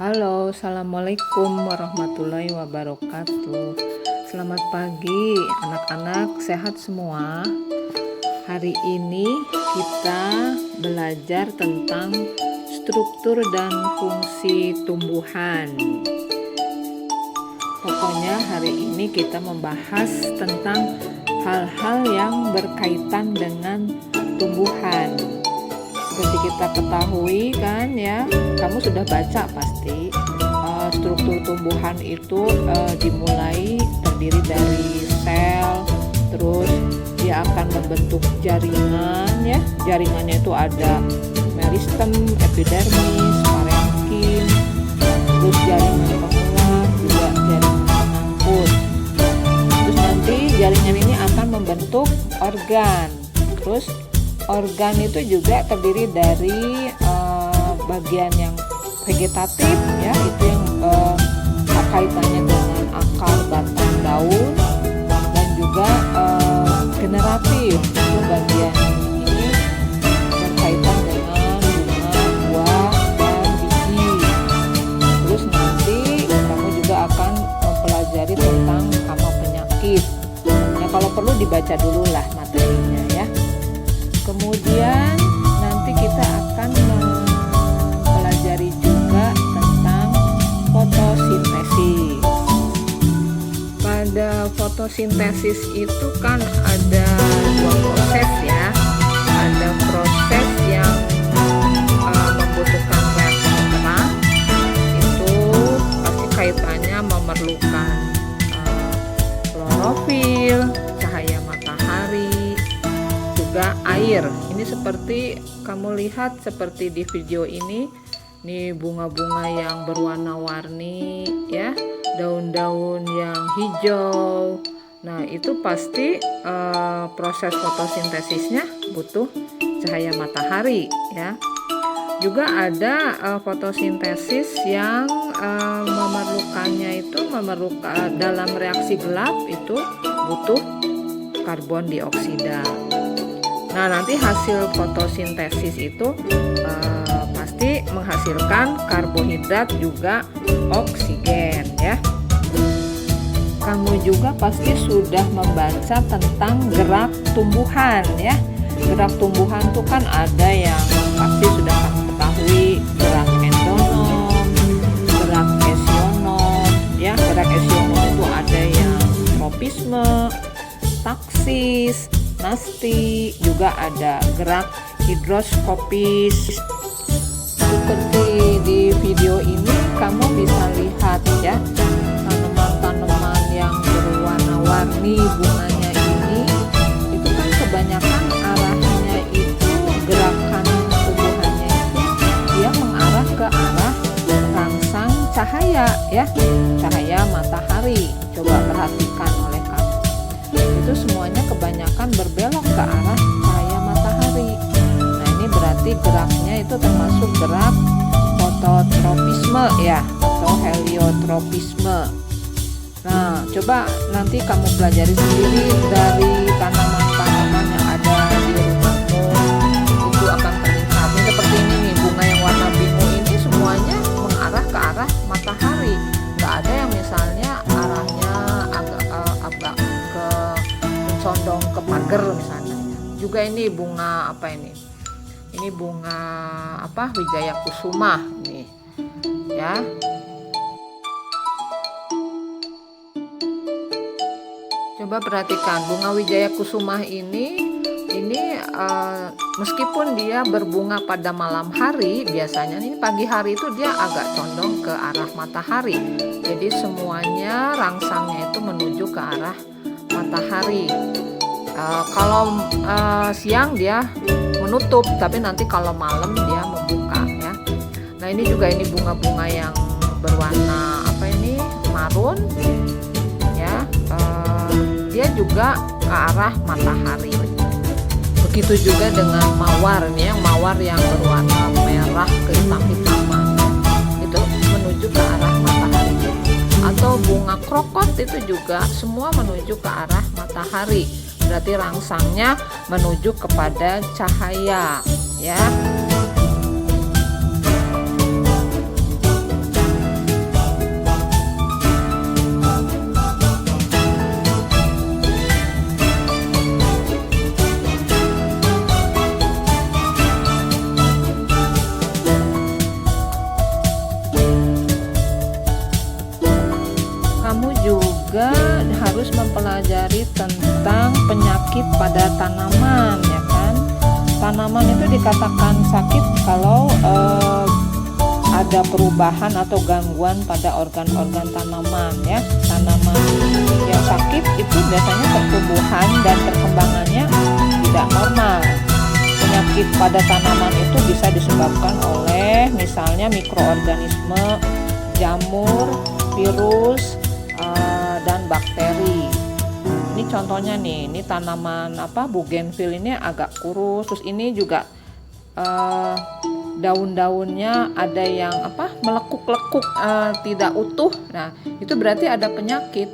Halo, assalamualaikum warahmatullahi wabarakatuh. Selamat pagi, anak-anak sehat semua. Hari ini kita belajar tentang struktur dan fungsi tumbuhan. Pokoknya hari ini kita membahas tentang hal-hal yang berkaitan dengan tumbuhan. Seperti kita ketahui kan ya, kamu sudah baca pasti struktur tumbuhan itu dimulai terdiri dari sel, terus dia akan membentuk jaringan ya. Jaringannya itu ada meristem, epidermis, parenkim, terus jaringan penguat, juga jaringan pengangkut. Terus nanti jaringan ini akan membentuk organ. Terus organ itu juga terdiri dari bagian yang vegetatif ya, itu yang kaitannya dengan akar, batang, daun, dan juga generatif, itu bagian ini berkaitan dengan bunga, buah, dan biji. Terus nanti kamu juga akan mempelajari tentang hama penyakit. Nah, kalau perlu dibaca dulu lah materinya ya. Kemudian nanti kita akan mempelajari juga tentang fotosintesis. Pada fotosintesis itu kan ada dua proses ya. Ada proses yang membutuhkan reaksi keras, itu pasti kaitannya memerlukan klorofil, cahaya matahari, juga air. Ini seperti kamu lihat seperti di video ini, nih bunga-bunga yang berwarna-warni ya, daun-daun yang hijau. Nah, itu pasti proses fotosintesisnya butuh cahaya matahari ya. Juga ada fotosintesis yang memerlukannya itu dalam reaksi gelap itu butuh karbon dioksida. Nah, nanti hasil fotosintesis itu pasti menghasilkan karbohidrat juga oksigen ya. Kamu juga pasti sudah membaca tentang gerak tumbuhan ya. Gerak tumbuhan itu kan ada yang pasti sudah kamu ketahui, gerak endonom, gerak esionom ya. Gerak esionom itu ada yang tropisme, taksis, nasti, juga ada gerak hidroskopis. Seperti di video ini kamu bisa lihat ya, tanaman-tanaman yang berwarna-warni bunganya ini, itu kan kebanyakan arahnya itu, gerakan tumbuhannya itu dia mengarah ke arah rangsang cahaya ya, cahaya matahari. Coba perhatikan oleh kamu, itu semuanya kebanyakan berbelok ke arah cahaya matahari. Nah, ini berarti geraknya itu termasuk gerak fototropisme ya, atau heliotropisme. Nah, coba nanti kamu pelajari sendiri dari tanaman-tanaman yang ada di rumahmu, itu akan terlihat. Ini seperti ini nih, bunga yang warna biru ini semuanya mengarah ke arah matahari. Nggak ada yang misalnya arahnya agak ke condong ke pagar misalnya. Juga ini bunga apa ini? Ini bunga apa? Wijaya kusuma nih. Ya. Coba perhatikan bunga wijaya kusuma ini meskipun dia berbunga pada malam hari, biasanya ini pagi hari itu dia agak condong ke arah matahari. Jadi semuanya rangsangnya itu menuju ke arah matahari. Kalau siang dia menutup, tapi nanti kalau malam dia membuka ya. Nah, ini juga ini bunga-bunga yang berwarna apa ini, marun ya, dia juga ke arah matahari. Begitu juga dengan mawar nih, yang mawar yang berwarna merah kehitam-hitaman itu menuju ke arah matahari. Atau bunga krokot itu juga semua menuju ke arah matahari. Berarti rangsangnya menuju kepada cahaya ya. mempelajari tentang penyakit pada tanaman, ya kan. Tanaman itu dikatakan sakit kalau ada perubahan atau gangguan pada organ-organ tanaman, ya. Tanaman yang sakit itu biasanya pertumbuhan dan perkembangannya tidak normal. Penyakit pada tanaman itu bisa disebabkan oleh misalnya mikroorganisme, jamur, virus, dan bakteri. Ini contohnya nih, ini tanaman bougainville ini agak kurus, terus ini juga daun-daunnya ada yang melekuk-lekuk, tidak utuh. Nah, itu berarti ada penyakit.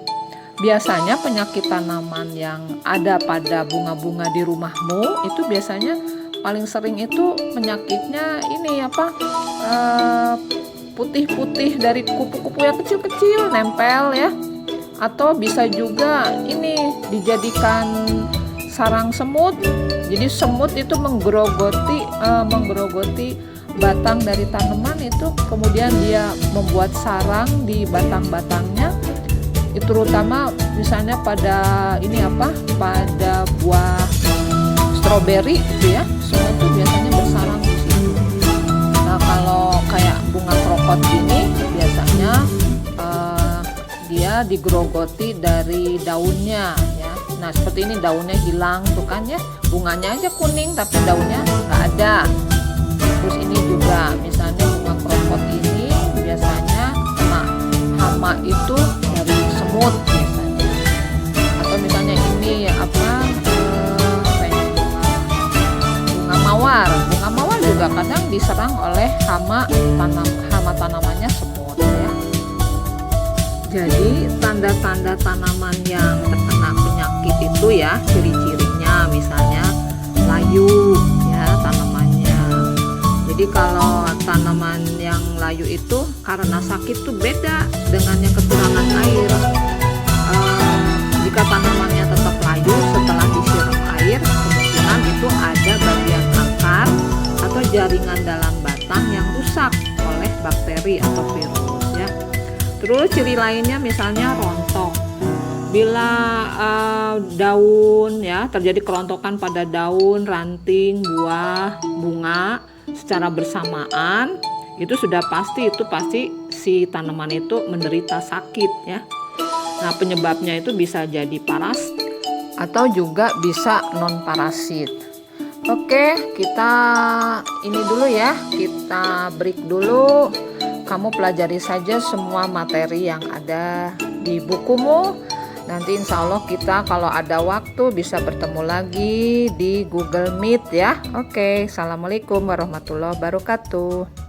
Biasanya penyakit tanaman yang ada pada bunga-bunga di rumahmu itu biasanya paling sering itu penyakitnya ini putih-putih dari kupu-kupu yang kecil-kecil nempel, ya. Atau bisa juga ini dijadikan sarang semut. Jadi semut itu menggerogoti batang dari tanaman itu, kemudian dia membuat sarang di batang-batangnya. Itu terutama misalnya pada pada buah stroberi itu, ya. Semut itu biasanya bersarang di situ. Nah, kalau kayak bunga krokot ini biasanya dia digerogoti dari daunnya, ya. Nah, seperti ini daunnya hilang tuh kan, ya. Bunganya aja kuning tapi daunnya nggak ada. Terus ini juga misalnya bunga krokot ini biasanya kena hama itu dari semut biasanya. Atau misalnya ini bunga mawar. Bunga mawar juga kadang diserang oleh hama tanamannya semut, ya. Jadi tanda-tanda tanaman yang terkena penyakit itu, ya, ciri-cirinya misalnya layu, ya, tanamannya. Jadi kalau tanaman yang layu itu karena sakit tuh beda dengan yang kekurangan air. Jika tanamannya tetap layu setelah disiram air, kemungkinan itu ada bagian akar atau jaringan dalam batang yang rusak oleh bakteri atau virus, ya. Terus ciri lainnya misalnya rontok. Bila daun, ya, terjadi kerontokan pada daun, ranting, buah, bunga secara bersamaan, itu sudah pasti si tanaman itu menderita sakit, ya. Nah, penyebabnya itu bisa jadi parasit atau juga bisa non parasit. Oke, kita ini dulu, ya. Kita break dulu. Kamu pelajari saja semua materi yang ada di bukumu. Nanti insya Allah kita kalau ada waktu bisa bertemu lagi di Google Meet, ya. Oke, assalamualaikum warahmatullahi wabarakatuh.